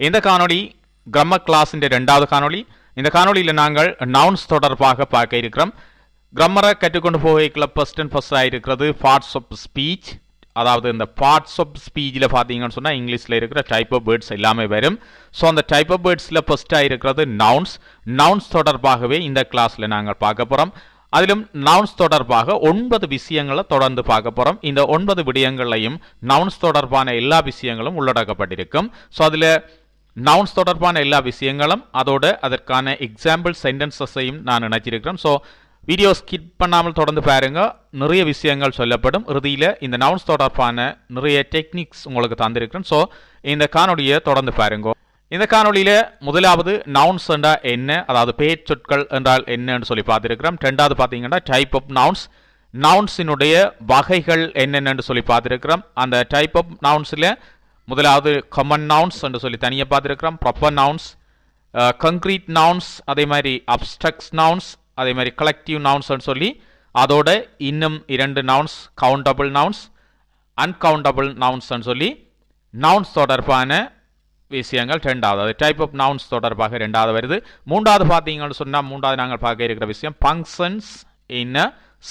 இந்த காணொளி கிராமர் கிளாஸின் இரண்டாவது காணொளி. இந்த காணொளியில் நாங்கள் நவுன்ஸ் தொடர்பாக பார்க்க இருக்கிறோம். கிராமரை கற்றுக்கொண்டு போகிற ஃபர்ஸ்ட் இருக்கிறது பார்ட்ஸ் ஆஃப் ஸ்பீச். அதாவது இந்த பார்ட்ஸ் ஆஃப் ஸ்பீச்சில் பார்த்தீங்கன்னு சொன்னால் இங்கிலீஷில் இருக்கிற டைப் ஆஃப் வேர்ட்ஸ் எல்லாமே வரும். ஸோ அந்த டைப் ஆஃப் வேர்ட்ஸில் ஃபர்ஸ்ட்டாக இருக்கிறது நவுன்ஸ் தொடர்பாகவே இந்த கிளாஸில் நாங்கள் பார்க்க போகிறோம். அதிலும் நவுன்ஸ் தொடர்பாக 9 விஷயங்களை தொடர்ந்து பார்க்க போகிறோம். இந்த 9 விடயங்களையும் நவுன்ஸ் தொடர்பான எல்லா விஷயங்களும் உள்ளடக்கப்பட்டிருக்கும். ஸோ அதில் நவுன்ஸ் தொடர்பான எல்லா விஷயங்களும் அதோடு அதற்கான எக்ஸாம்பிள் சென்டென்சஸையும் நான் நினைச்சிருக்கிறேன். ஸோ வீடியோ ஸ்கிப் பண்ணாமல் தொடர்ந்து பாருங்க, நிறைய விஷயங்கள் சொல்லப்படும். இறுதியில் இந்த நவுன்ஸ் தொடர்பான நிறைய டெக்னிக்ஸ் உங்களுக்கு தந்திருக்கிறேன். ஸோ இந்த காணொலியை தொடர்ந்து பாருங்க. இந்த காணொலியில் முதலாவது நவுன்ஸ் என்றால் என்ன, அதாவது பெயர் சொற்கள் என்றால் என்னன்னு சொல்லி பார்த்துருக்கிறோம். ரெண்டாவது பார்த்தீங்கன்னா டைப் ஆஃப் நவுன்ஸினுடைய வகைகள் என்னென்னு சொல்லி பார்த்துருக்கிறோம். அந்த டைப் ஆஃப் நவுன்ஸில் முதலாவது காமன் நவுன்ஸ் என்று சொல்லி தனியாக பார்த்துருக்கிறோம். ப்ராப்பர் நவுன்ஸ், கங்க்ரீட் நவுன்ஸ், அதே மாதிரி அப்ஸ்ட்ரக்ட் நவுன்ஸ், அதே மாதிரி கலெக்டிவ் நவுன்ஸ்ன்னு சொல்லி அதோட இன்னும் 2 நவுன்ஸ், கவுண்டபிள் நவுன்ஸ், அன்கவுண்டபிள் நவுன்ஸ்ன்னு சொல்லி நவுன்ஸ் தொடர்பான விஷயங்கள் ரெண்டாவது. அது டைப் ஆஃப் நவுன்ஸ் தொடர்பாக ரெண்டாவது வருது. மூன்றாவது பார்த்தீங்கன்னு சொன்னால் மூன்றாவது நாங்கள் பார்க்க இருக்கிற விஷயம் ஃபங்க்ஷன்ஸ் இன் அ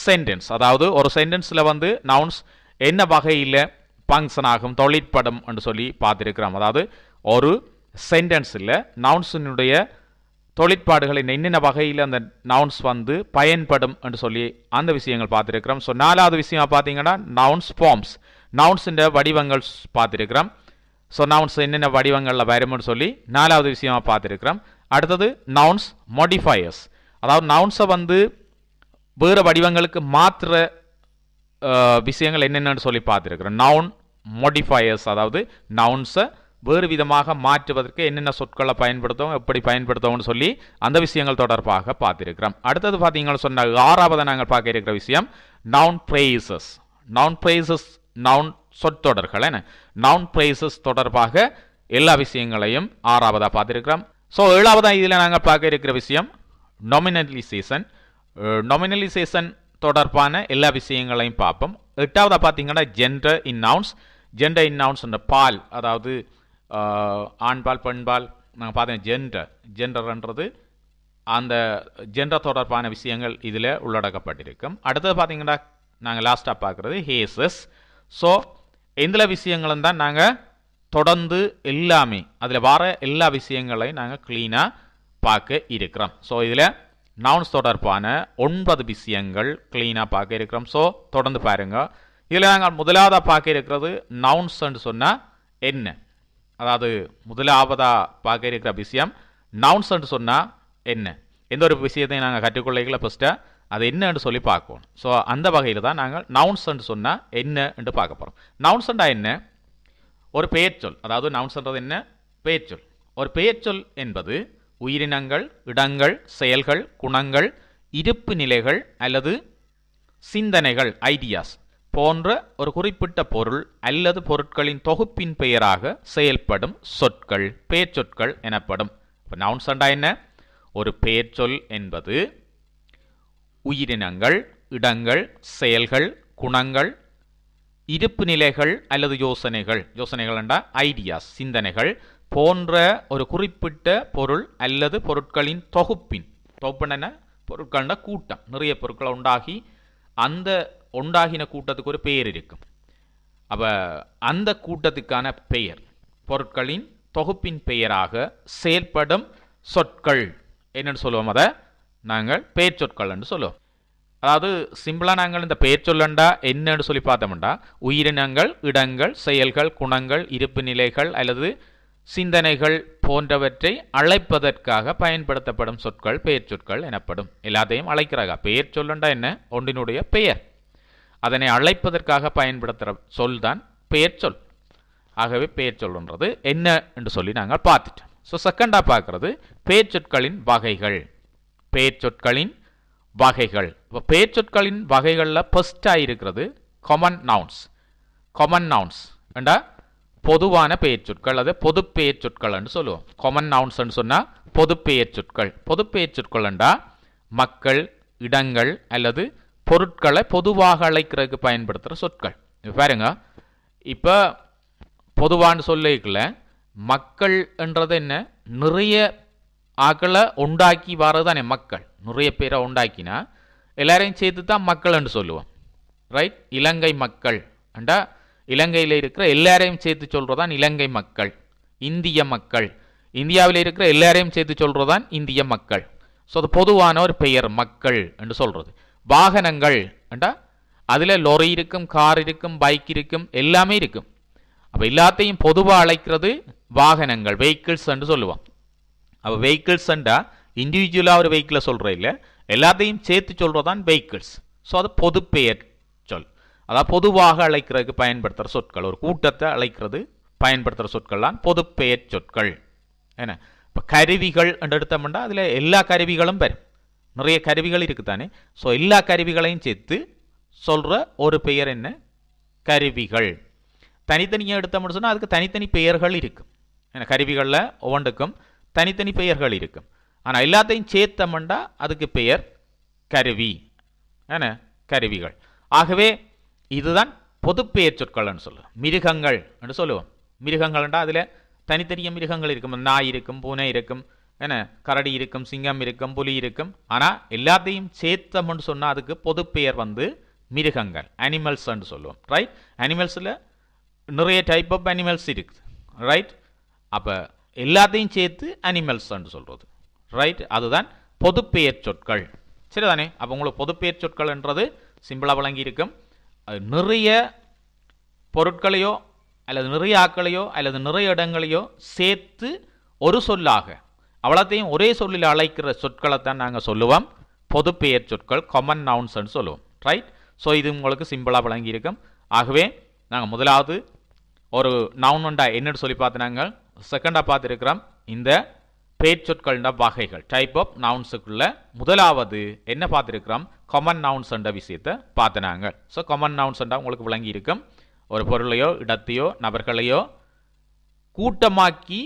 சென்டென்ஸ். அதாவது ஒரு சென்டென்ஸில் நவுன்ஸ் என்ன வகையில் ஃபங்க்ஷன் ஆகும், தொழிற்படும் என்று சொல்லி பார்த்துருக்கிறோம். அதாவது ஒரு சென்டென்ஸில் நவுன்ஸினுடைய தொழிற்பாடுகளை என்னென்ன வகையில் அந்த நவுன்ஸ் பயன்படும் என்று சொல்லி அந்த விஷயங்கள் பார்த்துருக்கிறோம். ஸோ நாலாவது விஷயம் பார்த்தீங்கன்னா நவுன்ஸ் ஃபார்ம்ஸ், நவுன்ஸின் வடிவங்கள் பார்த்துருக்கிறோம். ஸோ நவுன்ஸ் என்னென்ன வடிவங்களில் வரும்னு சொல்லி நாலாவது விஷயமாக பார்த்துருக்கிறோம். அடுத்தது நவுன்ஸ் மாடிஃபயர்ஸ், அதாவது நவுன்ஸை வேறு வடிவங்களுக்கு மாற்றுற விஷயங்கள் என்னென்னு சொல்லி பார்த்துருக்கிறோம். நவுன் மாடிஃபயர்ஸ், அதாவது நவுன்ஸை வேறு விதமாக மாற்றுவதற்கு என்னென்ன சொற்களை பயன்படுத்தும், எப்படி பயன்படுத்துவோம்னு சொல்லி அந்த விஷயங்கள் தொடர்பாக பார்த்துருக்கிறோம். அடுத்தது பார்த்தீங்கன்னு சொன்னால் ஆறாவது நாங்கள் பார்க்க இருக்கிற விஷயம் நவுன் பிரேசஸ். நவுன் சொற்றொடர்கள் என்ன, நவுன் பிரேசஸ் தொடர்பாக எல்லா விஷயங்களையும் ஆறாவதாக பார்த்துருக்கிறோம். ஸோ ஏழாவதாக இதில் நாங்கள் பார்க்க இருக்கிற விஷயம் நொமினலைசேஷன் தொடர்பான எல்லா விஷயங்களையும் பார்ப்போம். எட்டாவதாக பார்த்தீங்கன்னா ஜெண்டர் இன் நவுன்ஸ் என்ற பால், அதாவது ஆண்பால் பெண்பால் நாங்கள் பார்த்தோம். ஜெண்டர்ன்றது அந்த ஜெண்டர் தொடர்பான விஷயங்கள் இதில் உள்ளடக்கப்பட்டிருக்கும். அடுத்தது பார்த்தீங்கன்னா நாங்கள் லாஸ்ட்டாக பார்க்குறது ஹேசஸ். ஸோ எந்த விஷயங்களும் தான் நாங்கள் தொடர்ந்து எல்லாமே அதில் வர எல்லா விஷயங்களையும் நாங்கள் க்ளீனாக பார்க்க இருக்கிறோம். ஸோ இதில் நவுன்ஸ் தொடர்பான 9 விஷயங்கள் க்ளீனாக பார்க்க இருக்கிறோம். ஸோ தொடர்ந்து பாருங்கள். இதில் நாங்கள் முதலாவதாக பார்க்க இருக்கிறது நவுன்ஸ்ன்னு சொன்னால் என்ன, அதாவது முதலாவதாக பார்க்க இருக்கிற விஷயம் நவுன்ஸ்ன்னு சொன்னால் என்ன. எந்த ஒரு விஷயத்தையும் நாங்கள் கற்றுக்கொள்ளைகளை ஃபஸ்ட்டாக அது என்னன்னு சொல்லி பார்க்கணும். ஸோ அந்த வகையில் தான் நாங்கள் நவுன்ஸ்ன்னு சொன்னால் என்ன என்று பார்க்க போகிறோம். நவுன்ஸ்ன்றா என்ன, ஒரு பெயர்ச்சொல். அதாவது நவுன்ஸ்ன்றது என்ன, பெயர்ச்சொல். ஒரு பெயர்ச்சொல் என்பது உயிரினங்கள், இடங்கள், செயல்கள், குணங்கள், இருப்பு நிலைகள் அல்லது சிந்தனைகள், ஐடியாஸ் போன்ற ஒரு குறிப்பிட்ட பொருள் அல்லது பொருட்களின் தொகுப்பின் பெயராக செயல்படும் சொற்கள் பெயர்ச்சொற்கள் எனப்படும். இப்போ நவுன்ஸ்ன்றா என்ன, ஒரு பெயர்ச்சொல் என்பது உயிரினங்கள், இடங்கள், செயல்கள், குணங்கள், இருப்பு நிலைகள் அல்லது யோசனைகள் என்றா ஐடியாஸ், சிந்தனைகள் போன்ற ஒரு குறிப்பிட்ட பொருள் அல்லது பொருட்களின் தொகுப்பின் பொருட்கள்னா கூட்டம், நிறைய பொருட்களை உண்டாகி அந்த உண்டாகின கூட்டத்துக்கு ஒரு பெயர் இருக்கும். அப்போ அந்த கூட்டத்துக்கான பெயர், பொருட்களின் தொகுப்பின் பெயராக செயல்படும் சொற்கள் என்னன்னு சொல்லுவோம், அதை நாங்கள் பெயர் சொற்கள் என்று சொல்லுவோம். அதாவது சிம்பிளாக நாங்கள் இந்த பெயர் சொல்லண்டா என்னன்னு சொல்லி பார்த்தோம்டா உயிரினங்கள், இடங்கள், செயல்கள், குணங்கள், இருப்பு நிலைகள் அல்லது சிந்தனைகள் போன்றவற்றை அழைப்பதற்காக பயன்படுத்தப்படும் சொற்கள் பெயர் சொற்கள் எனப்படும். எல்லாத்தையும் அழைக்கிறாங்க. பெயர் சொல்லண்டா என்ன, ஒன்றினுடைய பெயர், அதனை அழைப்பதற்காக பயன்படுத்துகிற சொல் தான் பெயர் சொல். ஆகவே பெயர் சொல்ன்றது என்ன என்று சொல்லி நாங்கள் பார்த்துட்டோம். ஸோ செகண்டாக பார்க்கறது பெயர் சொற்களின் வகைகள். இப்போ பெயர் சொற்களின் வகைகளில் ஃபர்ஸ்டாக இருக்கிறது காமன் நவுன்ஸ் என்றா பொதுவான பெயர் சொற்கள், அது பொது பெயர் சொற்கள் என்று சொல்லுவோம். காமன் நவுன்ஸ்ன்னு சொன்னால் பொது பெயர் சொற்கள் என்றா மக்கள், இடங்கள் அல்லது பொருட்களை பொதுவாக அழைக்கிறதுக்கு பயன்படுத்துகிற சொற்கள். பாருங்க, இப்போ பொதுவான சொல்லிக்கல மக்கள் என்றது என்ன, நிறைய ஆக்களை உண்டாக்கி வரதானே மக்கள். நிறைய பேரை உண்டாக்கினா எல்லாரையும் சேர்த்து தான் மக்கள் என்று சொல்லுவோம். ரைட், இலங்கை மக்கள் அண்டா இலங்கையில் இருக்கிற எல்லாரையும் சேர்த்து சொல்றதான் இலங்கை மக்கள். இந்திய மக்கள், இந்தியாவில் இருக்கிற எல்லாரையும் சேர்த்து சொல்றதான் இந்திய மக்கள். ஸோ அது பொதுவான ஒரு பெயர் மக்கள் என்று சொல்றது. வாகனங்கள் அண்டா அதில் லொரி இருக்கும், கார் இருக்கும், பைக் இருக்கும், எல்லாமே இருக்கும். அப்போ எல்லாத்தையும் பொதுவாக அழைக்கிறது வாகனங்கள், வெஹிக்கிள்ஸ் என்று சொல்லுவோம். அப்போ வெஹிக்கிள்ஸ் என்றா இண்டிவிஜுவலாக ஒரு வெஹிக்கிளை சொல்கிற இல்லை, எல்லாத்தையும் சேர்த்து சொல்கிறதான் வெஹிக்கிள்ஸ். ஸோ அது பொது பெயர் சொல். அதாவது பொதுவாக அழைக்கிறதுக்கு பயன்படுத்துகிற சொற்கள், ஒரு கூட்டத்தை அழைக்கிறது பயன்படுத்துகிற சொற்கள்லாம் பொது பெயர் சொற்கள். என்ன இப்போ கருவிகள் என்று எடுத்தோம்னா அதில் எல்லா கருவிகளும் வரும். நிறைய கருவிகள் இருக்குதானே. ஸோ எல்லா கருவிகளையும் சேர்த்து சொல்கிற ஒரு பெயர் என்ன, கருவிகள். தனித்தனியாக எடுத்தோம்னு சொன்னால் அதுக்கு தனித்தனி பெயர்கள் இருக்கும். ஏன்னா கருவிகளில் ஒவ்வொன்றுக்கும் தனித்தனி பெயர்கள் இருக்கும். ஆனால் எல்லாத்தையும் சேர்த்தோம்னா அதுக்கு பெயர் கருவி. என்ன கருவிகள். ஆகவே இதுதான் பொது பெயர் சொற்கள்னு சொல்லுவோம். மிருகங்கள் என்று சொல்லுவோம். மிருகங்கள்ன்றா அதில் தனித்தனிய மிருகங்கள் இருக்கும். நாய் இருக்கும், பூனை இருக்கும், என்ன கரடி இருக்கும், சிங்கம் இருக்கும், புலி இருக்கும். ஆனால் எல்லாத்தையும் சேர்த்தோம்னு சொன்னால் அதுக்கு பொது பெயர் மிருகங்கள், அனிமல்ஸ் என்று சொல்லுவோம். ரைட், அனிமல்ஸில் நிறைய டைப் ஆஃப் அனிமல்ஸ் இருக்குது. ரைட், அப்போ எல்லாத்தையும் சேர்த்து அனிமல்ஸ் என்று சொல்கிறது. ரைட், அதுதான் பொது பெயர் சொற்கள். சரிதானே. அப்போ உங்களுக்கு பொது பெயர் சொற்கள் என்றது சிம்பிளாக வழங்கி இருக்கும். அது நிறைய பொருட்களையோ அல்லது நிறைய ஆக்களையோ அல்லது நிறைய இடங்களையோ சேர்த்து ஒரு சொல்லாக அவ்வளோத்தையும் ஒரே சொல்லில் அழைக்கிற சொற்களைத்தான் நாங்கள் சொல்லுவோம் பொது பெயர் சொற்கள், காமன் நவுன்ஸ்ன்னு சொல்லுவோம். ரைட், ஸோ இது உங்களுக்கு சிம்பிளாக வழங்கி இருக்கும். ஆகவே நாங்கள் முதலாவது ஒரு நவுன் உண்டா என்னன்னு சொல்லி பார்த்து நாங்கள் செகண்டாக பார்த்துருக்கிறோம். இந்த பெயர் சொற்கள்ன்ற வகைகள், டைப் ஆஃப் நவுன்ஸுக்குள்ள முதலாவது என்ன பார்த்துருக்கிறோம், காமன் நவுன்ஸ் என்ற விஷயத்தை பார்த்து நாங்கள். ஸோ காமன் நவுன்ஸ் என்றால் உங்களுக்கு விளங்கி இருக்கும். ஒரு பொருளையோ இடத்தையோ நபர்களையோ கூட்டமாக்கி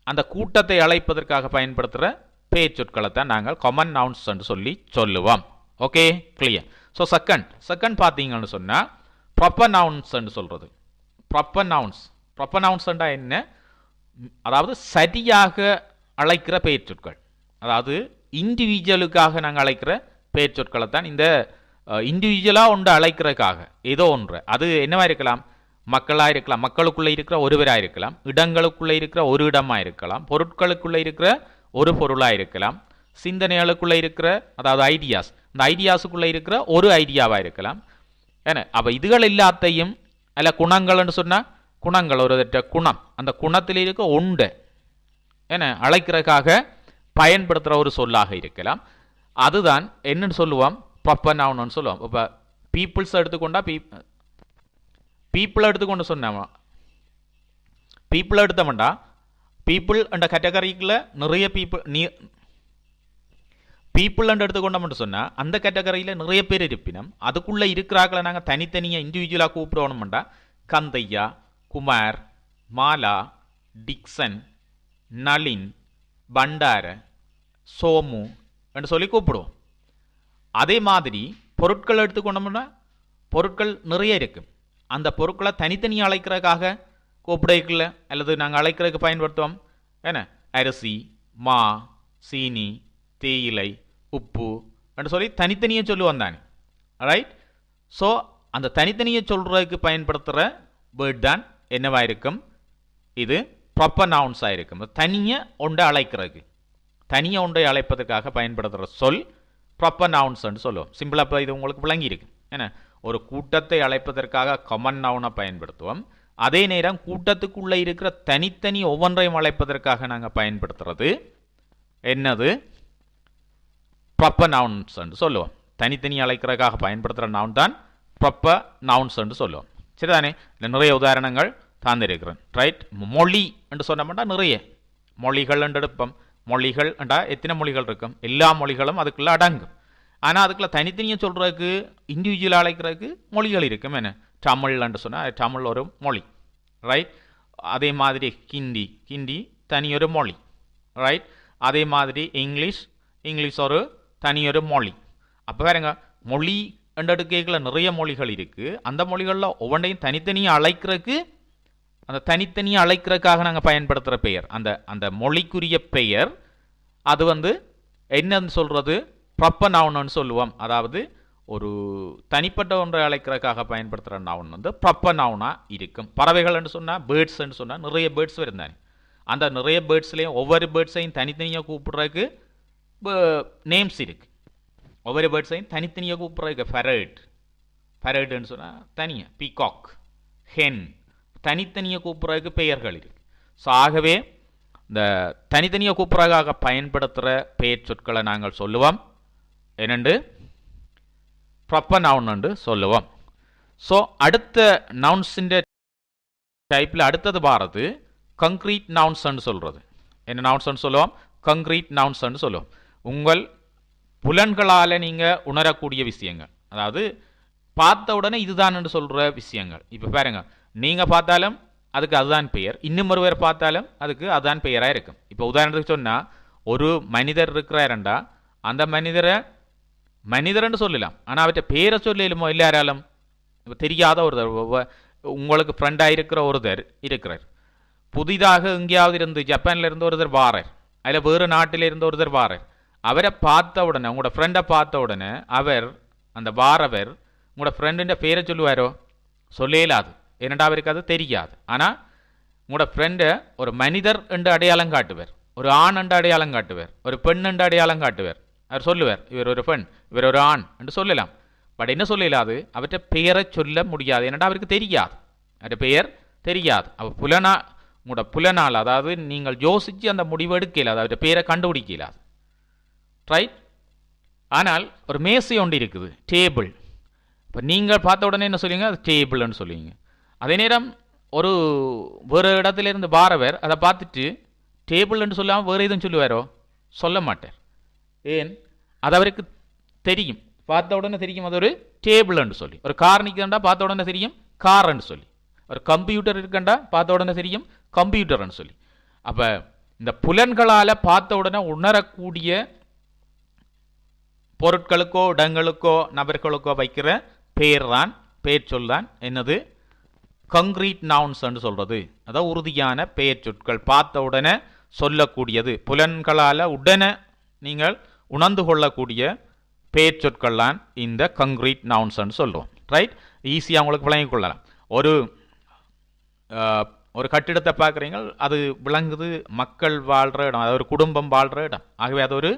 அந்த கூட்டத்தை அழைப்பதற்காக பயன்படுத்துகிற பெயர் சொற்களை தான் நாங்கள் காமன் நவுன்ஸ் என்று சொல்லி சொல்லுவோம். Okay, clear. ஸோ செகண்ட் பார்த்தீங்கன்னு சொன்னால் ப்ராப்பர் நவுன்ஸ் என்று சொல்கிறது. ப்ராப்பர் நவுன்ஸ் என்றால் என்ன, அதாவது சரியாக அழைக்கிற பெயர் சொற்கள். அதாவது இண்டிவிஜுவலுக்காக நாங்கள் அழைக்கிற பெயர் சொற்களை தான் இந்த இண்டிவிஜுவலாக ஒன்று அழைக்கிறதுக்காக ஏதோ ஒன்று, அது என்னவா இருக்கலாம், மக்களாக இருக்கலாம், மக்களுக்குள்ளே இருக்கிற ஒருவராக இருக்கலாம், இடங்களுக்குள்ளே இருக்கிற ஒரு இடமாக இருக்கலாம், பொருட்களுக்குள்ளே இருக்கிற ஒரு பொருளாக இருக்கலாம், சிந்தனைகளுக்குள்ளே இருக்கிற அதாவது ஐடியாஸ், இந்த ஐடியாஸுக்குள்ளே இருக்கிற ஒரு ஐடியாவாக இருக்கலாம். ஏன்னா அப்போ இதுகள் எல்லாத்தையும் அல்ல குணங்கள்னு சொன்னால் குணங்கள், ஒரு குணம், அந்த குணத்தில் இருக்க உண்டு என்ன அழைக்கிறதுக்காக பயன்படுத்துகிற ஒரு சொல்லாக இருக்கலாம். அதுதான் என்னன்னு சொல்லுவோம், ப்ராப்பர் நவுன்னு சொல்லுவோம். இப்போ பீப்புள்ஸ் எடுத்துக்கொண்டா பீப்புளை எடுத்துக்கொண்டு சொன்னோம், பீப்புளை எடுத்தோம்டா பீப்புள் என்ற கேட்டகரிக்குள்ள நிறைய பீப்புள் என்று எடுத்துக்கொண்டோம்னு சொன்னால் அந்த கேட்டகரியில் நிறைய பேர் இருப்பினும் அதுக்குள்ளே இருக்கிறாக்களை நாங்கள் தனித்தனியாக இண்டிவிஜுவலாக கூப்பிடுவோம்டா கந்தையா, குமார், மாலா, டிக்சன், நளின், பண்டார, சோமு என்று சொல்லி கூப்பிடுவோம். அதே மாதிரி பொருட்கள் எடுத்துக்கொண்டோம்னா பொருட்கள் நிறைய இருக்கும். அந்த பொருட்களை தனித்தனியாக அழைக்கிறதுக்காக கூப்பிடல அல்லது நாங்கள் அழைக்கிறதுக்கு பயன்படுத்துவோம். என்ன அரிசி, மா, சீனி, தேயிலை, உப்பு என்று சொல்லி தனித்தனியாக சொல்லுவோம் தானே. ரைட், ஸோ அந்த தனித்தனியை சொல்கிறதுக்கு பயன்படுத்துகிற வேர்ட் தான் என்னவாக இருக்கும், இது ப்ராப்பர் நவுன்ஸாக இருக்கும். தனியாக ஒன்றை அழைக்கிறதுக்கு, தனியாக ஒன்றை அழைப்பதற்காக பயன்படுத்துகிற சொல் ப்ராப்பர் நவுன்ஸ்ன்னு சொல்லுவோம். சிம்பிளாக இப்போ இது உங்களுக்கு விளங்கியிருக்கு. ஏன்னா ஒரு கூட்டத்தை அழைப்பதற்காக காமன் நவுனை பயன்படுத்துவோம். அதே நேரம் கூட்டத்துக்குள்ளே இருக்கிற தனித்தனி ஒவ்வொன்றையும் அழைப்பதற்காக நாங்கள் பயன்படுத்துறது என்னது, ப்ராப்பர் நவுன்ஸ் என்று சொல்லுவோம். தனித்தனி அழைக்கிறதுக்காக பயன்படுத்துகிற நவுன் தான் ப்ராப்பர் நவுன்ஸ் என்று சொல்லுவோம். சரிதானே. நிறைய உதாரணங்கள் தந்திருக்கிறேன். ரைட், மொழி என்று சொன்னோம்னா நிறைய மொழிகள் என்று எடுப்போம். மொழிகள் என்றா எத்தனை மொழிகள் இருக்கும், எல்லா மொழிகளும் அதுக்குள்ளே அடங்கும். ஆனால் அதுக்குள்ளே தனித்தனியாக சொல்கிறதுக்கு இண்டிவிஜுவலாக அழைக்கிறதுக்கு மொழிகள் இருக்கும். என்ன தமிழ் என்று சொன்னால் தமிழ் ஒரு மொழி. ரைட், அதே மாதிரி ஹிந்தி தனியொரு மொழி. ரைட், அதே மாதிரி இங்கிலீஷ் ஒரு தனியொரு மொழி. அப்போ வேறுங்க மொழி என்ற எடுக்கைகளில் நிறைய மொழிகள் இருக்குது. அந்த மொழிகளில் ஒவ்வொன்றையும் தனித்தனியாக அழைக்கிறதுக்கு அந்த தனித்தனியாக அழைக்கிறதுக்காக நாங்கள் பயன்படுத்துகிற பெயர், அந்த அந்த மொழிக்குரிய பெயர், அது என்னன்னு சொல்கிறது, ப்ராப்பர் நவுன்னு சொல்லுவோம். அதாவது ஒரு தனிப்பட்ட ஒன்றை அழைக்கிறதுக்காக பயன்படுத்துகிற நவுன் ப்ராப்பர் நவுனாக இருக்கும். பறவைகள்னு சொன்னால், பேர்ட்ஸ்ன்னு சொன்னால் நிறைய பேர்ட்ஸ் இருந்தாங்க. அந்த நிறைய பேர்ட்ஸ்லேயும் ஒவ்வொரு பேர்ட்ஸையும் தனித்தனியாக கூப்பிட்றதுக்கு நேம்ஸ் இருக்குது. ஒவ்வொரு பேர்ட்ஸையும் தனித்தனியாக கூப்பிட்றதுக்கு ஃபெரட்னு சொன்னால் தனியாக, பீகாக், ஹென், தனித்தனியாக கூப்பிட்றதுக்கு பெயர்கள் இருக்குது. ஸோ ஆகவே இந்த தனித்தனியாக கூப்பிட்றதுக்காக பயன்படுத்துகிற பெயர் சொற்களை நாங்கள் சொல்லுவோம் என்னென்று ப்ராப்பர் நவுன் சொல்லுவோம். ஸோ அடுத்த நவுன்ஸிൻ്റെ டைப்பில் அடுத்தது பாரது கங்க்ரீட் நவுன்ஸ்ன்னு சொல்கிறது. என்ன நவுன்ஸ்ன்னு சொல்லுவோம்? கங்க்ரீட் நவுன்ஸ்ன்னு சொல்லுவோம். உங்கள் புலன்களால் நீங்கள் உணரக்கூடிய விஷயங்கள், அதாவது பார்த்த உடனே இதுதான் சொல்கிற விஷயங்கள். இப்போ பாருங்க, நீங்கள் பார்த்தாலும் அதுக்கு அதுதான் பெயர், இன்னும் ஒருவர் பார்த்தாலும் அதுக்கு அதுதான் பெயராக இருக்கும். இப்போ உதாரணத்துக்கு சொன்னால், ஒரு மனிதர் இருக்கிறாரண்டா அந்த மனிதர்ன்னு சொல்லலாம், ஆனால் அவற்றை பேரை சொல்லலுமோ எல்லாராலும். இப்போ தெரியாத ஒருத்தர், உங்களுக்கு ஃப்ரெண்டாக இருக்கிற ஒருத்தர் இருக்கிறார், புதிதாக எங்கேயாவது இருந்து ஜப்பானில் இருந்து ஒருத்தர் வாரார், அதில் வேறு நாட்டில் இருந்து ஒருத்தர் வாரார். அவரை பார்த்த உடனே, உங்களோட ஃப்ரெண்டை பார்த்த உடனே அவர், அந்த வாரவர் உங்களோட ஃப்ரெண்டுன்ற பேரை சொல்லுவாரோ? சொல்லலாது, ஏனெண்டா அவருக்கு அது தெரியாது. ஆனால் உங்களோட ஃப்ரெண்டை ஒரு மனிதர் என்று அடையாளம் காட்டுவார், ஒரு ஆண் என்று அடையாளம் காட்டுவார், ஒரு பெண் என்று அடையாளம் காட்டுவார். அவர் சொல்லுவார், இவர் ஒரு பெண், இவர் ஒரு ஆண் என்று சொல்லலாம். பட் என்ன சொல்லலாது, அவற்றை பெயரை சொல்ல முடியாது, ஏனெண்டா அவருக்கு தெரியாது, அவருடைய பெயர் தெரியாது. அவர் உங்களோட புலனால், அதாவது நீங்கள் யோசித்து அந்த முடிவு எடுக்கலாது, அவருடைய பெயரை கண்டுபிடிக்கலாது. ரைட்? ஆனால் ஒரு மேசை ஒன்று இருக்குது, டேபிள். இப்போ நீங்கள் பார்த்த உடனே என்ன சொல்லுவீங்க? அது டேபிள்னு சொல்லுவீங்க. அதே நேரம் ஒரு இடத்துலேருந்து வாரவர் அதை பார்த்துட்டு டேபிள்னு சொல்லாமல் வேறு எதுவும் சொல்லுவாரோ? சொல்ல மாட்டார். ஏன்? அது அவருக்கு தெரியும், பார்த்த உடனே தெரியும் அது ஒரு டேபிள்னு சொல்லி. ஒரு கார் நிற்கண்டா பார்த்த உடனே தெரியும் கார்ன்னு சொல்லி. ஒரு கம்ப்யூட்டர் இருக்கண்டா பார்த்த உடனே தெரியும் கம்ப்யூட்டர்னு சொல்லி. அப்போ இந்த புலன்களால் பார்த்த உடனே உணரக்கூடிய பொருட்களுக்கோ இடங்களுக்கோ நபர்களுக்கோ வைக்கிற பெயர் சொல் தான் என்னது? கங்க்ரீட் நவுன்ஸ்ன்னு சொல்கிறது. அதாவது உறுதியான பெயர் சொற்கள், பார்த்த உடனே சொல்லக்கூடியது, புலன்களால் உடனே நீங்கள் உணர்ந்து கொள்ளக்கூடிய பெயர் சொற்கள் தான் இந்த கங்க்ரீட் நவுன்ஸ்ன்னு சொல்லுவோம். ரைட்? ஈஸியாக உங்களுக்கு விளங்கிக் கொள்ளலாம். ஒரு கட்டிடத்தை பார்க்குறீங்க, அது விளங்குது மக்கள் வாழ்கிற இடம், அது ஒரு குடும்பம் வாழ்கிற இடம், ஆகவே அது ஒரு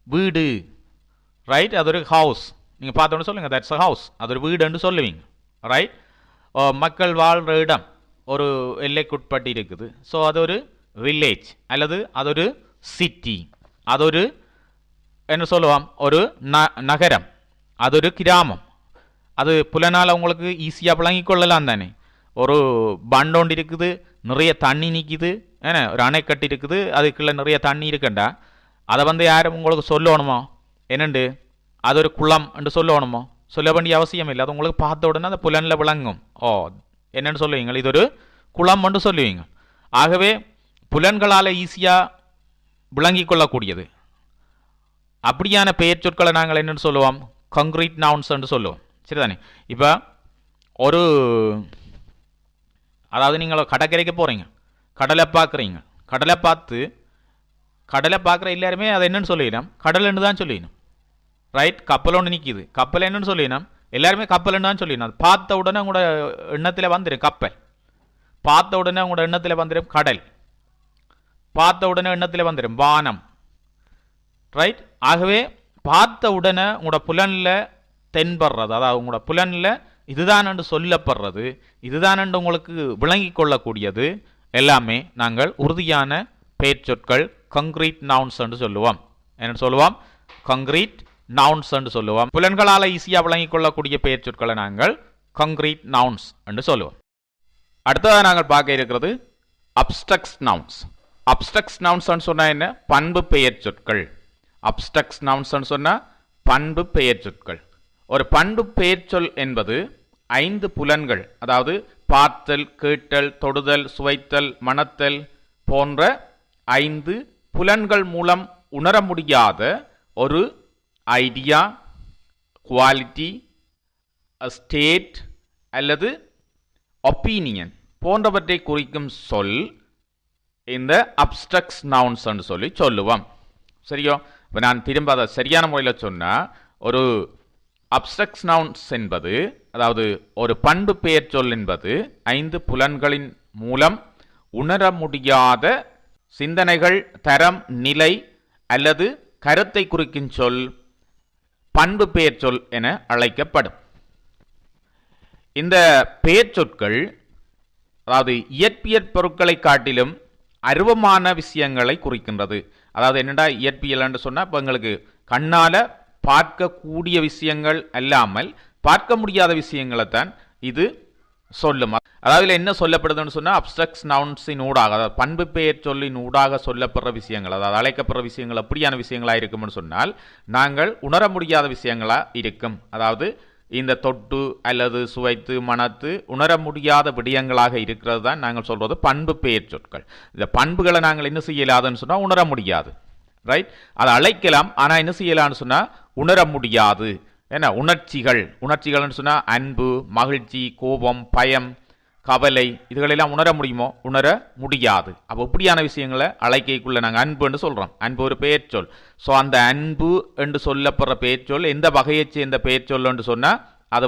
வீடு. ரைட்? அது ஒரு ஹவுஸ். நீங்கள் பார்த்தோன்னு சொல்லுங்கள், தட்ஸ் அ ஹவுஸ், அது ஒரு வீடுன்னு சொல்லுவீங்க. ரைட்? மக்கள் வாழ்கிற இடம் ஒரு எல்லைக்குட்பட்டு இருக்குது. ஸோ அது ஒரு வில்லேஜ், அல்லது அது ஒரு சிட்டி, அது ஒரு என்ன சொல்லுவோம், ஒரு நகரம், அது ஒரு கிராமம். அது புலனால் உங்களுக்கு ஈஸியாக விளங்கி கொள்ளலாம் தானே. ஒரு பண்டோண்டு இருக்குது, நிறைய தண்ணி நிற்கிது, ஏன்னா ஒரு அணைக்கட்டு இருக்குது, அதுக்குள்ளே நிறைய தண்ணி இருக்குண்டா அதை யாரும் உங்களுக்கு சொல்லணுமோ? என்னண்டு அது ஒரு குளம் என்று சொல்லணுமோ? சொல்ல வேண்டிய அவசியம் இல்லை. அது உங்களுக்கு பார்த்த உடனே அந்த புலனில் விளங்கும். ஓ, என்னென்னு சொல்லுவீங்க? இது ஒரு குளம் என்று சொல்லுவீங்க. ஆகவே புலன்களால் ஈஸியாக விளங்கி கொள்ளக்கூடியது அப்படியான பெயர் சொற்களை நாங்கள் என்னென்னு சொல்லுவோம்? கங்க்ரீட் நவுன்ஸ் என்று சொல்லுவோம். சரிதானே? இப்போ அதாவது நீங்கள் கடற்கரைக்கு போகிறீங்க, கடலை பார்க்குறீங்க, கடலை பார்க்குற எல்லாருமே அதை என்னென்னு சொல்லிடணும்? கடல்னு தான் சொல்லிடணும். ரைட்? கப்பல் ஒன்று நிற்கிது, கப்பல் என்னன்னு சொல்லிடணும்? எல்லாருமே கப்பல்னு தான் சொல்லிடணும். அது பார்த்த உடனே உங்களோட எண்ணத்தில் வந்துடும் கப்பல், பார்த்த உடனே உங்களோட எண்ணத்தில் வந்துடும் கடல், பார்த்த உடனே எண்ணத்தில் வந்துடும் வானம். ரைட்? ஆகவே பார்த்த உடனே உங்களோட புலனில் தென்படுறது, அதாவது உங்களோட புலனில் இதுதான் என்று சொல்லப்படுறது, இதுதான் என்று உங்களுக்கு விளங்கி கொள்ளக்கூடியது எல்லாமே நாங்கள் உறுதியான பெயர் சொற்கள் கங்க்ரீட் நவுன்ஸ் என்று சொல்லுவோம். என்ன சொல்லுவோம்? கங்க்ரீட் நவுன்ஸ் என்று சொல்லுவோம். புலன்களால் ஈஸியாக விளங்கிக் கொள்ளக்கூடிய பெயர் சொற்களை நாங்கள் கங்க்ரீட் நவுன்ஸ் என்று சொல்லுவோம். அடுத்ததாக நாங்கள் பார்க்க இருக்கிறது அப்ஸ்ட்ரக்ட் நவுன்ஸ். அப்ஸ்ட்ரக்ட் நவுன்ஸ் சொன்னா என்ன? பண்பு பெயர் சொற்கள். அப்ஸ்ட்ரக்ட் நவுன்ஸ் சொன்னா பண்பு பெயர் சொற்கள். ஒரு பண்பு பெயர் சொல் என்பது 5 புலன்கள், அதாவது பார்த்தல், கேட்டல், தொடுதல், சுவைத்தல், மணத்தல் போன்ற 5 புலன்கள் மூலம் உணர முடியாத ஒரு ஐடியா, குவாலிட்டி, ஸ்டேட் அல்லது ஒப்பீனியன் போன்றவற்றை குறிக்கும் சொல் இந்த அப்ஸ்ட்ரக்ட் நவுன்ஸ் என்று சொல்லி சொல்லுவோம். சரியோ? இப்போ நான் திரும்ப அதை சரியான முறையில் சொன்னால், ஒரு அப்ஸ்ட்ரக்ட் நவுன்ஸ் என்பது, அதாவது ஒரு பண்பு பெயர் சொல் என்பது 5 புலன்களின் மூலம் உணர முடியாத சிந்தனைகள், தரம், நிலை அல்லது கருத்தை குறிக்கும் சொல் பண்பு பெயர் சொல் என அழைக்கப்படும். இந்த பெயர் சொற்கள் அதாவது இயற்பியற் பொருட்களை காட்டிலும் அருவமான விஷயங்களை குறிக்கின்றது. அதாவது என்னடா இயற்பியல் என்று சொன்னால், இப்போ எங்களுக்கு கண்ணால் பார்க்கக்கூடிய விஷயங்கள் அல்லாமல் பார்க்க முடியாத விஷயங்களை தான் இது சொல்லும். அதாவது என்ன சொல்லப்படுதுன்னு சொன்னால், அப்ஸ்ட்ரக்ட் நவுன்ஸின் ஊடாக, அதாவது பண்பு பெயர் சொல்லின் ஊடாக சொல்லப்படுற விஷயங்கள், அதாவது அழைக்கப்படுற விஷயங்கள் எப்படியான விஷயங்களாக இருக்கும்னு சொன்னால், நாங்கள் உணர முடியாத விஷயங்களாக இருக்கும். அதாவது இந்த தொட்டு அல்லது சுவைத்து மணத்து உணர முடியாத விடயங்களாக இருக்கிறது தான் நாங்கள் சொல்வது பண்பு பெயர் சொற்கள். இந்த பண்புகளை நாங்கள் என்ன செய்யலாதுன்னு சொன்னால் உணர முடியாது. ரைட்? அதை அழைக்கலாம், ஆனால் என்ன செய்யலான்னு சொன்னால் உணர முடியாது. ஏன்னா உணர்ச்சிகள்னு சொன்னால் அன்பு, மகிழ்ச்சி, கோபம், பயம், கவலை, இதுகளெல்லாம் உணர முடியுமோ? உணர முடியாது. அப்போ இப்படியான விஷயங்களை அழைக்கைக்குள்ள நாங்கள் அன்புன்னு சொல்கிறோம். அன்பு ஒரு பெயர் சொல். ஸோ அந்த அன்பு என்று சொல்லப்படுற பெயர் சொல் எந்த வகையை சேர்ந்த பெயர் சொல் என்று சொன்னால் அது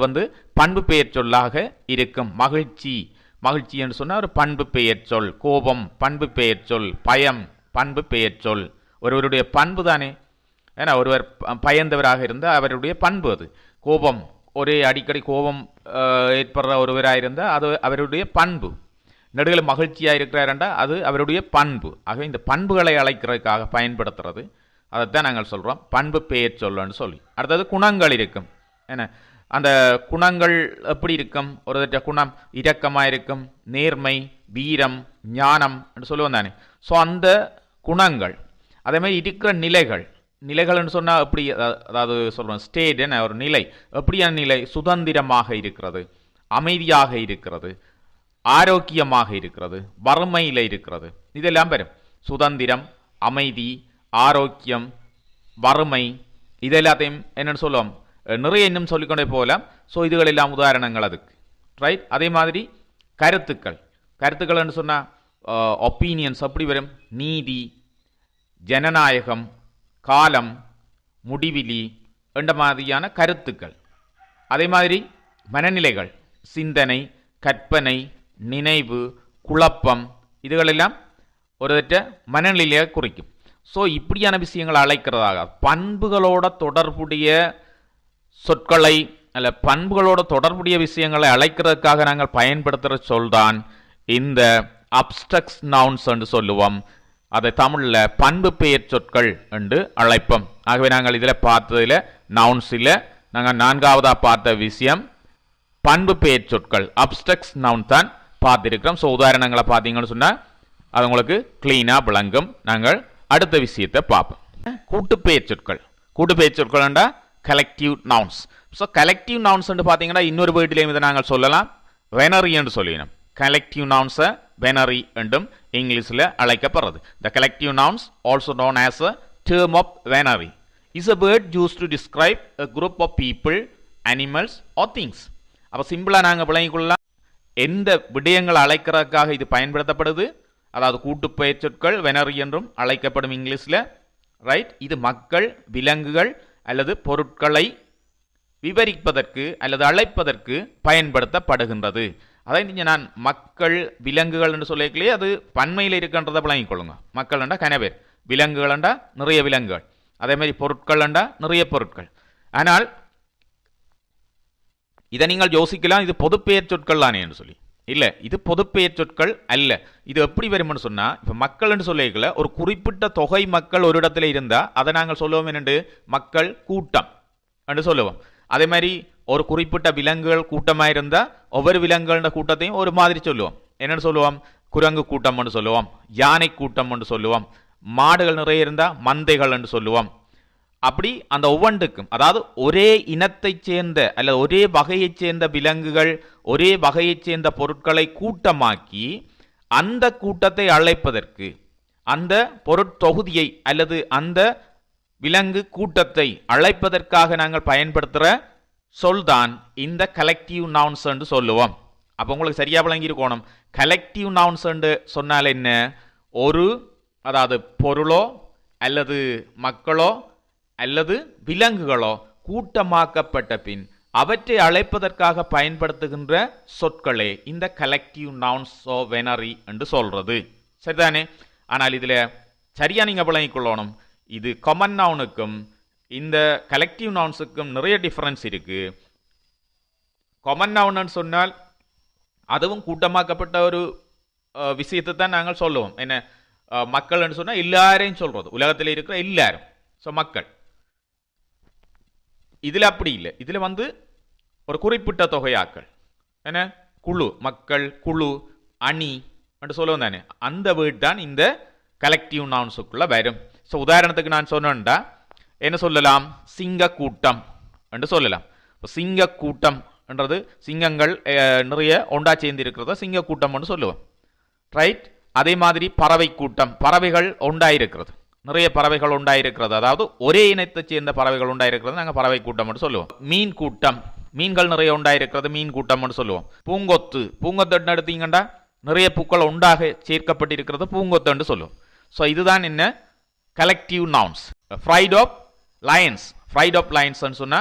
பண்பு பெயர் சொல்லாக இருக்கும். மகிழ்ச்சி என்று சொன்னால் ஒரு பண்பு பெயர் சொல். கோபம் பண்பு பெயர் சொல். பயம் பண்பு பெயர் சொல். ஒருவருடைய பண்பு தானே. ஏன்னா ஒருவர் பயந்தவராக இருந்தால் அவருடைய பண்பு அது. கோபம், ஒரே அடிக்கடி கோபம் ஏற்படுற ஒருவராக இருந்தால் அது அவருடைய பண்பு. நடுவில் மகிழ்ச்சியாக இருக்கிறாருண்டா அது அவருடைய பண்பு. ஆக இந்த பண்புகளை அழைக்கிறதுக்காக பயன்படுத்துறது, அதைத்தான் நாங்கள் சொல்கிறோம் பண்பு பெயர் சொல்லன்னு சொல்லி. அடுத்தது குணங்கள் இருக்கும். ஏன்னா அந்த குணங்கள் எப்படி இருக்கும்? ஒரு குணம் இரக்கமாக இருக்கும், நேர்மை, வீரம், ஞானம் என்று சொல்லுவோம் தானே. ஸோ அந்த குணங்கள். அதே மாதிரி இருக்கிற நிலைகள்னு சொன்னால் எப்படி, அதாவது சொல்கிறோம் ஸ்டேட், என்ன ஒரு நிலை, எப்படியான நிலை? சுதந்திரமாக இருக்கிறது, அமைதியாக இருக்கிறது, ஆரோக்கியமாக இருக்கிறது, வறுமையில் இருக்கிறது, இதெல்லாம் பெறும். சுதந்திரம், அமைதி, ஆரோக்கியம், வறுமை, இதெல்லாத்தையும் என்னென்னு சொல்லுவோம், நிறைய இன்னும் சொல்லிக்கொண்டே போகலாம். ஸோ இதுகளெல்லாம் உதாரணங்கள் அதுக்கு. ரைட்? அதே மாதிரி கருத்துக்கள்னு சொன்னால் ஒப்பீனியன்ஸ் அப்படி வரும். நீதி, ஜனநாயகம், காலம், முடிவிலி என்ற மாதிரியான கருத்துக்கள். அதே மாதிரி மனநிலைகள், சிந்தனை, கற்பனை, நினைவு, குழப்பம், இதுகளெல்லாம் ஒரு மனநிலையை குறிக்கும். ஸோ இப்படியான விஷயங்களை அழைக்கிறதாக பண்புகளோட தொடர்புடைய சொற்களை அல்ல பண்புகளோட தொடர்புடைய விஷயங்களை அழைக்கிறதுக்காக நாங்கள் பயன்படுத்துகிற சொல்தான் இந்த அப்ஸ்ட்ரக்ட் நவுன்ஸ் என்று சொல்லுவோம். அதை தமிழில் பண்பு பெயர் சொற்கள் என்று அழைப்போம். ஆகவே நாங்கள் இதில் பார்த்ததில் நவுன்ஸில் நாங்கள் 4ஆவதாக பார்த்த விஷயம் பண்பு பெயர் சொற்கள், அப்ஸ்ட்ரக்ட் நவுன் தான் பார்த்திருக்கிறோம். ஸோ உதாரணங்களை பார்த்தீங்கன்னு சொன்னால் அது உங்களுக்கு கிளீனாக விளங்கும். நாங்கள் அடுத்த விஷயத்தை பார்ப்போம். கூட்டுப்பெயர் சொற்கள்ண்டா collective nouns. So collective nouns பார்த்தீங்கன்னா இன்னொரு வேர்டிலையும் இதை நாங்கள் சொல்லலாம், வெனரி என்று சொல்லினோம். கலெக்டிவ் நவுன்ஸை வெனரி என்றும் இங்கிலீஷில் அழைக்கப்படுறது. The collective nouns also known as a term of venery is a word used to describe a group of people, animals or things. அப்போ சிம்பிளாக நாங்கள் விளங்கிக்கொள்ளலாம் எந்த விடயங்களை அழைக்கிறதுக்காக இது பயன்படுத்தப்படுது. அதாவது கூட்டுப்பெயர் சொற்கள் வெனரி என்றும் அழைக்கப்படும் இங்கிலீஷில். ரைட்? இது மக்கள், விலங்குகள் அல்லது பொருட்களை விவரிப்பதற்கு அல்லது அழைப்பதற்கு பயன்படுத்தப்படுகின்றது. அதை நீங்கள் நான் மக்கள், விலங்குகள் என்று சொல்லிக்கலையே, அது பன்மையில் இருக்கின்றதை விளங்கிக்கொள்ளுங்க. மக்கள்ண்டா கனவேர், விலங்குகள்ண்டா நிறைய விலங்குகள், அதே மாதிரி பொருட்கள்ண்டா நிறைய பொருட்கள். ஆனால் இதை நீங்கள் யோசிக்கலாம், இது பொதுப்பெயர் சொற்கள் தானே என்று சொல்லி. இல்லை, இது பொதுப்பெயர் சொற்கள் அல்ல. இது எப்படி வரும்னு சொன்னால், இப்போ மக்கள் என்று சொல்லிக்கல ஒரு குறிப்பிட்ட தொகை மக்கள் ஒரு இடத்துல இருந்தால் அதை நாங்கள் சொல்லுவோம் என்னென்று மக்கள் கூட்டம் என்று சொல்லுவோம். அதே மாதிரி ஒரு குறிப்பிட்ட விலங்குகள் கூட்டமாக இருந்தால் ஒவ்வொரு விலங்குகள கூட்டத்தையும் ஒரு மாதிரி சொல்லுவோம். என்னென்னு சொல்லுவோம்? குரங்கு கூட்டம் என்று சொல்லுவோம், யானை கூட்டம் என்று சொல்லுவோம், மாடுகள் நிறைய இருந்தால் மந்தைகள் என்று சொல்லுவோம். அப்படி அந்த ஒவ்வொன்றுக்கும், அதாவது ஒரே இனத்தைச் சேர்ந்த அல்லது ஒரே வகையைச் சேர்ந்த விலங்குகள், ஒரே வகையைச் சேர்ந்த பொருட்களை கூட்டமாக்கி அந்த கூட்டத்தை அழைப்பதற்கு, அந்த பொருட்தொகுதியை அல்லது அந்த விலங்கு கூட்டத்தை அழைப்பதற்காக நாங்கள் பயன்படுத்துகிற சொல்தான் இந்த கலெக்டிவ் நவுன்ஸ் என்று சொல்லுவோம். அப்போ உங்களுக்கு சரியா விளங்கியிருக்கணும். கலெக்டிவ் நவுன்ஸ் சொன்னால் என்ன, ஒரு அதாவது பொருளோ அல்லது மக்களோ அல்லது விலங்குகளோ கூட்டமாக்கப்பட்ட பின் அவற்றை அழைப்பதற்காக பயன்படுத்துகின்ற சொற்களே இந்த கலெக்டிவ் நவுன்ஸ் ஓ வெனரி என்று சொல்றது. சரிதானே? ஆனால் இதுல சரியா நீங்க விளங்கிக் கொள்ளணும், இது காமன் நவுனுக்கும் இந்த கலெக்டிவ் நவுன்ஸுக்கும் நிறைய டிஃபரன்ஸ் இருக்கு. காமன் நவுன் சொன்னால் அதுவும் கூட்டமாக்கப்பட்ட ஒரு விஷயத்தை தான் நாங்கள் சொல்லுவோம். என்ன, மக்கள் சொன்னால் எல்லாரையும் சொல்றது, உலகத்தில் இருக்கிற எல்லாரும். ஸோ மக்கள். இதுல அப்படி இல்லை. இதுல ஒரு குறிப்பிட்ட தொகையாக்கள், என்ன, குழு, மக்கள், குழு, அணி என்று சொல்லுவோம் தானே, அந்த வேர்ட் தான் இந்த கலெக்டிவ் நவுன்ஸுக்குள்ள வரும். ஸோ உதாரணத்துக்கு நான் சொன்னேன்டா என்ன சொல்லலாம், சிங்க கூட்டம் என்று சொல்லலாம். சிங்க கூட்டம் என்றது சிங்கங்கள் நிறைய ஒண்டா சேர்ந்து இருக்கிறத சிங்க கூட்டம் என்று சொல்லுவோம். ரைட்? அதே மாதிரி பறவை கூட்டம், பறவைகள் உண்டாயிருக்கிறது, நிறைய பறவைகள் உண்டாயிருக்கிறது, அதாவது ஒரே இனத்தை சேர்ந்த பறவைகள் உண்டாயிருக்கிறது நாங்கள் பறவை கூட்டம் என்று சொல்லுவோம். மீன் கூட்டம், மீன்கள் நிறைய உண்டாயிருக்கிறது மீன் கூட்டம் என்று சொல்லுவோம். பூங்கொத்து, பூங்கொத்து எடுத்தீங்கன்னா நிறைய பூக்கள் உண்டாக சேர்க்கப்பட்டிருக்கிறது பூங்கொத்து என்று சொல்லுவோம். ஸோ இதுதான் என்ன collective nouns. Pride of lions, pride of lions சொன்னா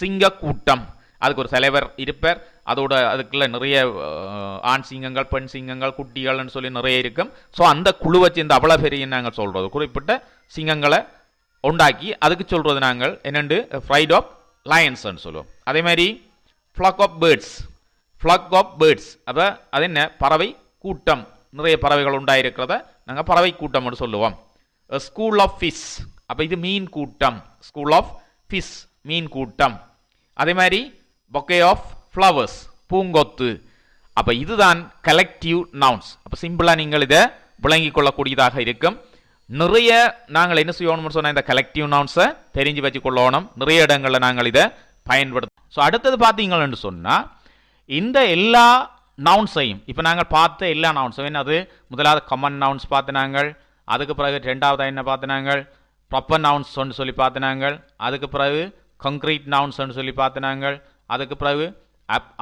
சிங்க கூட்டம், அதுக்கு ஒரு தலைவர் இருப்பார், அதோட அதுக்குள்ள நிறைய ஆண் சிங்கங்கள், பெண் சிங்கங்கள், குட்டிகள்னு சொல்லி நிறைய இருக்கும். ஸோ அந்த குழுவை சேர்ந்து அவ்வளோ பெரிய நாங்கள் சொல்றது, குறிப்பிட்ட சிங்கங்களை உண்டாக்கி அதுக்கு சொல்றது நாங்கள் என்னென்று ஃப்ரைட் ஆஃப் லயன்ஸ் சொல்லுவோம். அதே மாதிரி flock of birds, flock of birds, அப்போ அது என்ன, பறவை கூட்டம், நிறைய பறவைகள் உண்டாயிருக்கிறத நாங்கள் பறவை கூட்டம் சொல்லுவோம். ஸ்கூல் ஆஃப் ஃபிஷ், அப்போ இது மீன் கூட்டம், ஸ்கூல் ஆஃப் ஃபிஷ் மீன் கூட்டம். அதே மாதிரி பொக்கே ஆஃப் ஃப்ளவர்ஸ், பூங்கொத்து. அப்போ இதுதான் கலெக்டிவ் நவுன்ஸ். அப்போ சிம்பிளாக நீங்கள் இதை விளங்கிக் கொள்ளக்கூடியதாக இருக்கும். நிறைய நாங்கள் என்ன செய்யணும்னு சொன்னால் இந்த கலெக்டிவ் நவுன்ஸை தெரிஞ்சு வச்சு கொள்ளணும். நிறைய இடங்களில் நாங்கள் இதை பயன்படுத்தும். ஸோ அடுத்தது பார்த்தீங்கன்னு சொன்னால் இந்த எல்லா நவுன்ஸையும் இப்போ நாங்கள் பார்த்த எல்லா நவுன்ஸும் என்னது, முதலாவது காமன் நவுன்ஸ் பார்த்து நாங்கள், அதுக்கு பிறகு ரெண்டாவது என்ன பார்த்து நாங்கள் ப்ராப்பர் நவுன்ஸ் சொல்லி பார்த்து நாங்கள், அதுக்கு பிறகு கங்க்ரீட் நவுன்ஸ் சொல்லி பார்த்து நாங்கள், அதுக்கு பிறகு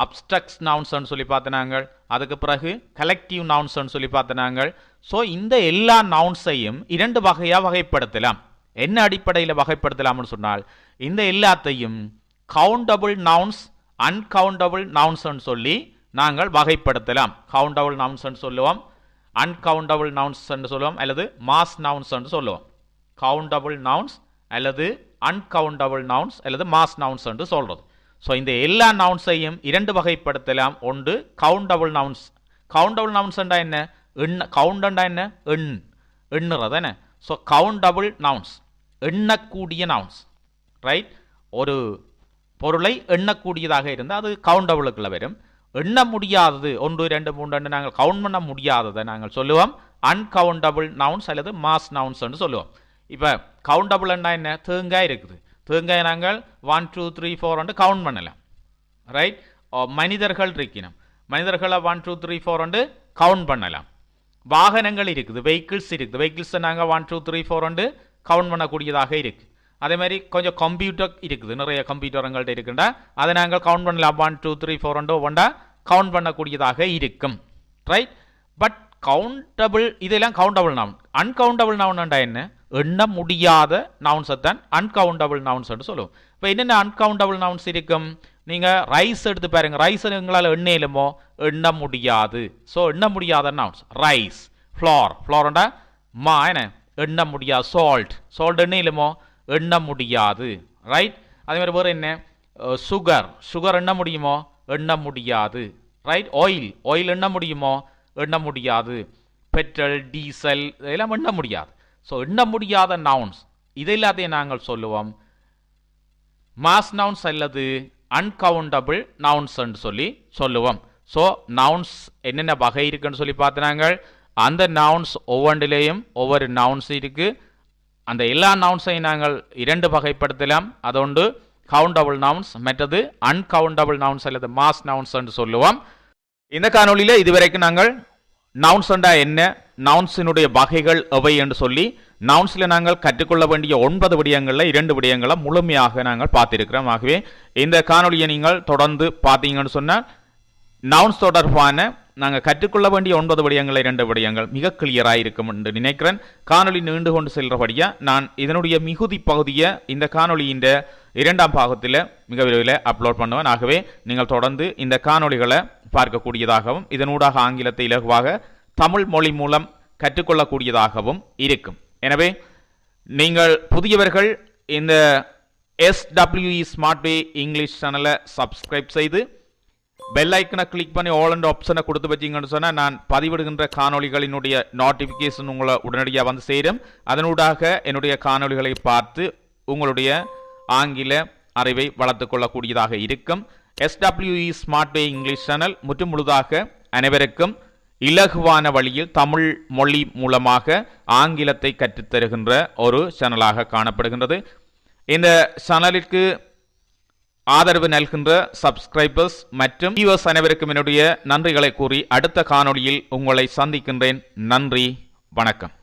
அப்ஸ்ட்ரக்ட் நவுன்ஸ் சொல்லி பார்த்து நாங்கள், அதுக்கு பிறகு கலெக்டிவ் நவுன்ஸ் சொல்லி பார்த்து நாங்கள். ஸோ இந்த எல்லா நவுன்ஸையும் இரண்டு வகையாக வகைப்படுத்தலாம். என்ன அடிப்படையில் வகைப்படுத்தலாம்னு சொன்னால் இந்த எல்லாத்தையும் கவுண்டபிள் நவுன்ஸ், அன்கவுண்டபிள் நவுன்ஸ் சொல்லி நாங்கள் வகைப்படுத்தலாம். கவுண்டபிள் நவுன்ஸ் சொல்லுவோம், அன்கவுண்டபிள் நவுன்ஸ் சொல்லுவோம், அல்லது மாஸ் நவுன்ஸ் சொல்லுவோம். கவுண்டபிள் நவுன்ஸ் அல்லது அன்கவுண்டபிள் நவுன்ஸ் அல்லது மாஸ் நவுன்ஸ் என்று சொல்றது. ஸோ இந்த எல்லா நவுன்ஸையும் இரண்டு வகைப்படுத்தலாம். ஒன்று கவுண்டபிள் நவுன்ஸ். கவுண்டபிள் நவுன்ஸ் என்ன, கவுண்டண்டா என்ன, எண்ணுறது என்ன. ஸோ கவுண்டபிள் நவுன்ஸ் எண்ணக்கூடிய நவுன்ஸ். ரைட்? ஒரு பொருளை எண்ணக்கூடியதாக இருந்தால் அது கவுண்டபிளுக்குள்ள வரும். எண்ண முடியாதது 1 2 3 நாங்கள் கவுண்ட் பண்ண முடியாததை நாங்கள் சொல்லுவோம் அன்கவுண்டபிள் நவுன்ஸ் அல்லது மாஸ் நவுன்ஸ் சொல்லுவோம். இப்போ கவுண்டபிள் என்ன, தேங்காய் இருக்குது, தேங்காய் நாங்கள் 1 2 3 4 கவுண்ட் பண்ணலாம். ரைட்? மனிதர்கள் இருக்கணும், மனிதர்களை 1 2 3 4 கவுண்ட் பண்ணலாம். வாகனங்கள் இருக்குது, வெஹிக்கிள்ஸ் இருக்குது, வெஹிக்கிள்ஸை நாங்கள் 1 2 3 4 கவுண்ட் பண்ணக்கூடியதாக இருக்குது. அதே மாதிரி கொஞ்சம் கம்ப்யூட்டர் இருக்குது, நிறைய கம்ப்யூட்டருங்கள்ட்ட இருக்குண்டா அதை நாங்கள் கவுண்ட் பண்ணலாம். 1 2 3 4 ஒன்றா கவுண்ட் பண்ணக்கூடியதாக இருக்கும். ரைட்? பட் கவுண்டபிள் இதெல்லாம் கவுண்டபிள் நவுன். அன்கவுண்டபிள் நவுன்டா என்ன, எண்ண முடியாத நவுன்ஸை தான் அன்கவுண்டபிள் நவுன்ஸ் சொல்லுவோம். இப்போ என்னென்ன அன்கவுண்டபிள் நவுன்ஸ் இருக்கும், நீங்கள் ரைஸ் எடுத்து பாருங்க, ரைஸ் எங்களால் எண்ணெயிலுமோ எண்ண முடியாது. ஸோ எண்ண முடியாத நவுன்ஸ் ரைஸ். ஃப்ளோர், ஃப்ளோர்ண்டா மா என்ன எண்ண முடியாது. சால்ட், சால்ட் எண்ணெயிலுமோ எண்ண முடியாது. ரைட்? அதே மாதிரி வேறு என்ன, சுகர், சுகர் எண்ண முடியுமோ எண்ண முடியாது. ரைட்? ஆயில், ஆயில் எண்ண முடியுமோ எண்ண முடியாது. பெட்ரோல், டீசல் இதெல்லாம் எண்ண முடியாது. ஸோ எண்ண முடியாத நவுன்ஸ் இது எல்லாத்தையும் நாங்கள் சொல்லுவோம் மாஸ் நவுன்ஸ் அல்லது அன்கவுண்டபிள் நவுன்ஸ் சொல்லி சொல்லுவோம். ஸோ நவுன்ஸ் என்னென்ன வகை இருக்குன்னு சொல்லி பார்த்து நாங்கள் அந்த நவுன்ஸ் ஒவ்வொன்றிலேயும் ஒவ்வொரு நவுன்ஸ் இருக்கு. அந்த எல்லா நவுன்ஸையும் நாங்கள் இரண்டு வகைப்படுத்தலாம். அதோண்டு கவுண்டபிள் நவுன்ஸ், மற்றது அன்கவுண்டபிள் நவுன்ஸ் அல்லது மாஸ் நவுன்ஸ் என்று சொல்லுவோம். இந்த காணொலியில் இதுவரைக்கும் நாங்கள் நவுன்ஸ் என்ன, நவுன்ஸினுடைய வகைகள் எவை என்று சொல்லி நவுன்ஸில் நாங்கள் கற்றுக்கொள்ள வேண்டிய 9 விடயங்களில் 2 விடயங்களை முழுமையாக நாங்கள் பார்த்திருக்கிறோம். ஆகவே இந்த காணொலியை நீங்கள் தொடர்ந்து பார்த்தீங்கன்னு சொன்னால் நவுன்ஸ் தொடர்பான நாங்கள் கற்றுக்கொள்ள வேண்டிய 9 விடயங்கள் 2 விடயங்கள் மிக கிளியராக இருக்கும் என்று நினைக்கிறேன். காணொலி நீண்டு கொண்டு செல்றபடியா நான் இதனுடைய மிகுதி பகுதியை இந்த காணொலியின் 2ஆம் பாகத்தில் மிக விரைவில் அப்லோட் பண்ணுவேன். ஆகவே நீங்கள் தொடர்ந்து இந்த காணொலிகளை பார்க்கக்கூடியதாகவும் இதனூடாக ஆங்கிலத்தை இலகுவாக தமிழ் மொழி மூலம் கற்றுக்கொள்ளக்கூடியதாகவும் இருக்கும். எனவே நீங்கள் புதியவர்கள் இந்த SWE Smart Way இங்கிலீஷ் சேனலை சப்ஸ்கிரைப் செய்து பெல் ஐக்கனை கிளிக் பண்ணி ஆல் அண்ட் ஆப்ஷனை கொடுத்து வச்சிங்கன்னு சொன்னால் நான் பதிவிடுகின்ற காணொலிகளினுடைய நோட்டிஃபிகேஷன் உங்களை உடனடியாக வந்து சேரும். அதனூடாக என்னுடைய காணொலிகளை பார்த்து உங்களுடைய ஆங்கில அறிவை வளர்த்து கொள்ளக்கூடியதாக இருக்கும். SWE Smart Way English channel முற்று முழுதாக அனைவருக்கும் இலகுவான வழியில் தமிழ் மொழி மூலமாக ஆங்கிலத்தை கற்றுத்தருகின்ற ஒரு சேனலாக காணப்படுகின்றது. இந்த சேனலிற்கு ஆதரவு நல்கின்ற சப்ஸ்கிரைபர்ஸ் மற்றும் வியூவர்ஸ் அனைவருக்கும் என்னுடைய நன்றிகளை கூறி அடுத்த காணொளியில் உங்களை சந்திக்கின்றேன். நன்றி, வணக்கம்.